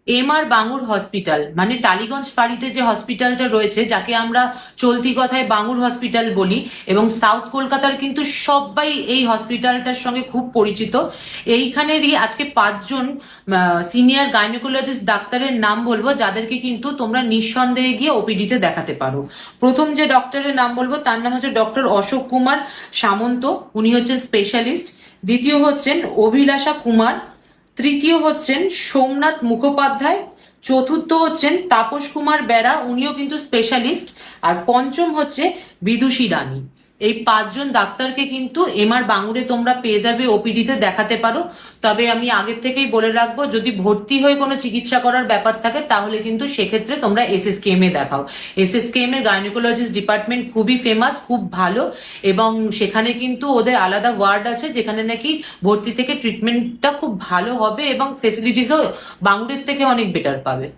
MR Bangur hospital মানে টালিগঞ্জ ফাঁড়িতে যে হসপিটালটা রয়েছে, যাকে আমরা চলতি কথায় বাঙুর হসপিটাল বলি, এবং সাউথ কলকাতার কিন্তু সবাই এই হসপিটালটার সঙ্গে খুব পরিচিত। এইখানেরই আজকে 5জন সিনিয়র গাইনোকোলজিস্ট ডাক্তারের নাম বলবো, যাদেরকে কিন্তু তোমরা নিঃসন্দেহে গিয়ে ওপিডিতে দেখাতে পারো। প্রথম যে ডক্টরের নাম বলবো তার নাম হচ্ছে ডক্টর অশোক কুমার সামন্ত, উনি হচ্ছেন স্পেশালিস্ট। দ্বিতীয় হচ্ছেন অভিলাষা কুমার। তৃতীয় হচ্ছেন সোমনাথ মুখোপাধ্যায়। চতুর্থ হচ্ছেন তাপস কুমার বেরা, উনিও কিন্তু স্পেশালিস্ট। আর পঞ্চম হচ্ছে বিদুষী রানী। এই 5জন ডাক্তারকে কিন্তু এমআর বাঙুরে তোমরা পেয়ে যাবে, ওপিডিতে দেখাতে পারো। তবে আমি আগের থেকেই বলে রাখবো, যদি ভর্তি হয়ে কোনো চিকিৎসা করার ব্যাপার থাকে তাহলে কিন্তু সেক্ষেত্রে তোমরা এসএসকেএম এ দেখাও। এসএসকেএম এর গাইনোকোলজিস্ট ডিপার্টমেন্ট খুবই ফেমাস, খুব ভালো, এবং সেখানে কিন্তু ওদের আলাদা ওয়ার্ড আছে যেখানে নাকি ভর্তি থেকে ট্রিটমেন্টটা খুব ভালো হবে এবং ফেসিলিটিসও বাঙুরের থেকে অনেক বেটার পাবে।